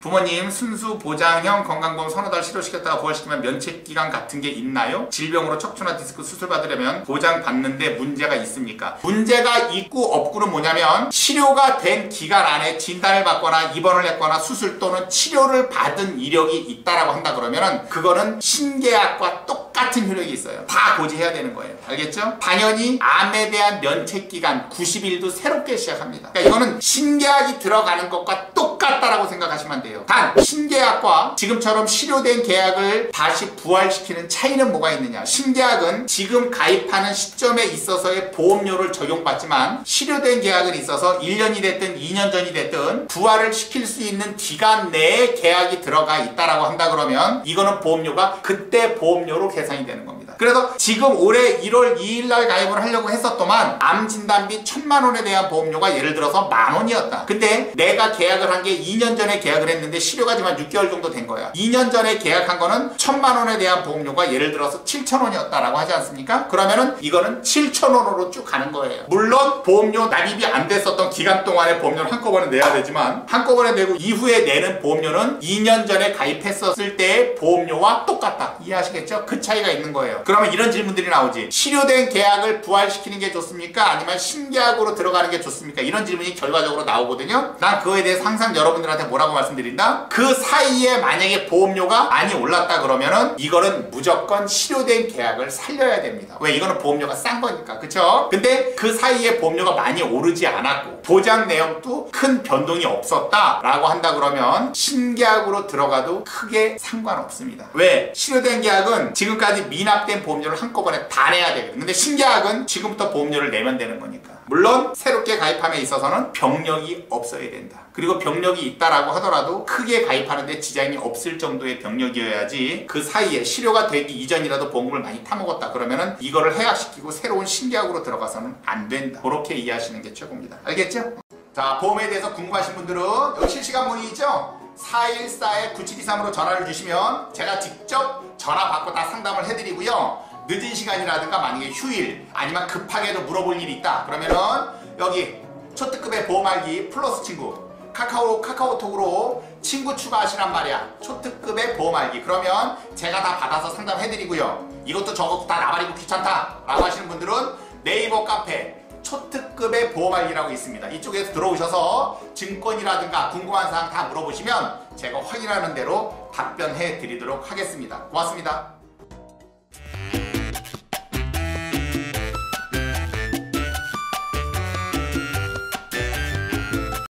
부모님 순수 보장형 건강보험 서너 달 실효시켰다가 부활시키면 면책기간 같은 게 있나요? 질병으로 척추나 디스크 수술 받으려면 보장 받는데 문제가 있습니까? 문제가 있고 없고는 뭐냐면 치료가 된 기간 안에 진단을 받거나 입원을 했거나 수술 또는 치료를 받은 이력이 있다라고 한다 그러면은 그거는 신계약과 똑같은 효력이 있어요. 다 고지해야 되는 거예요. 알겠죠? 당연히 암에 대한 면책기간 90일도 새롭게 시작합니다. 그러니까 이거는 신계약이 들어가는 것과 똑같다라고 생각하시면 돼요. 단 신계약과 지금처럼 실효된 계약을 다시 부활시키는 차이는 뭐가 있느냐? 신계약은 지금 가입하는 시점에 있어서의 보험료를 적용받지만 실효된 계약은 있어서 1년이 됐든 2년 전이 됐든 부활을 시킬 수 있는 기간 내에 계약이 들어가 있다라고 한다 그러면 이거는 보험료가 그때 보험료로 계산이 되는 겁니다. 그래서 지금 올해 1월 2일 날 가입을 하려고 했었더만 암 진단비 1,000만 원에 대한 보험료가 예를 들어서 10,000원이었다. 근데 내가 계약을 한 게 2년 전에 계약을 했는데 실효가 지금 6개월 정도 된 거야. 2년 전에 계약한 거는 1,000만 원에 대한 보험료가 예를 들어서 7,000원이었다라고 하지 않습니까? 그러면은 이거는 7,000원으로 쭉 가는 거예요. 물론 보험료 납입이 안 됐었던 기간 동안에 보험료를 한꺼번에 내야 되지만 한꺼번에 내고 이후에 내는 보험료는 2년 전에 가입했었을 때의 보험료와 똑같다. 이해하시겠죠? 그 차이가 있는 거예요. 그러면 이런 질문들이 나오지. 실효된 계약을 부활시키는 게 좋습니까? 아니면 신계약으로 들어가는 게 좋습니까? 이런 질문이 결과적으로 나오거든요. 난 그거에 대해서 항상 여러분들한테 뭐라고 말씀드린다? 그 사이에 만약에 보험료가 많이 올랐다 그러면은 이거는 무조건 실효된 계약을 살려야 됩니다. 왜? 이거는 보험료가 싼 거니까. 그쵸? 근데 그 사이에 보험료가 많이 오르지 않았고 보장 내용도 큰 변동이 없었다 라고 한다 그러면 신계약으로 들어가도 크게 상관없습니다. 왜? 실효된 계약은 지금까지 미납된 보험료를 한꺼번에 다 내야 되거든. 근데 신계약은 지금부터 보험료를 내면 되는 거니까. 물론 새롭게 가입함에 있어서는 병력이 없어야 된다. 그리고 병력이 있다라고 하더라도 크게 가입하는데 지장이 없을 정도의 병력이어야지 그 사이에 실효가 되기 이전이라도 보험금을 많이 타먹었다 그러면은 이거를 해약시키고 새로운 신계약으로 들어가서는 안 된다. 그렇게 이해하시는 게 최고입니다. 알겠죠? 자, 보험에 대해서 궁금하신 분들은 여기 실시간 문의죠? 414-9723으로 전화를 주시면 제가 직접 전화 받고 다 상담을 해드리고요. 늦은 시간이라든가 만약에 휴일 아니면 급하게도 물어볼 일이 있다 그러면은 여기 초특급의 보험 알기 플러스 친구 카카오톡으로 친구 추가하시란 말이야. 초특급의 보험 알기. 그러면 제가 다 받아서 상담해드리고요. 이것도 저것도 다 나발이고 귀찮다 라고 하시는 분들은 네이버 카페 초특급의 보험 알기라고 있습니다. 이쪽에서 들어오셔서 증권이라든가 궁금한 사항 다 물어보시면 제가 확인하는 대로 답변해 드리도록 하겠습니다. 고맙습니다.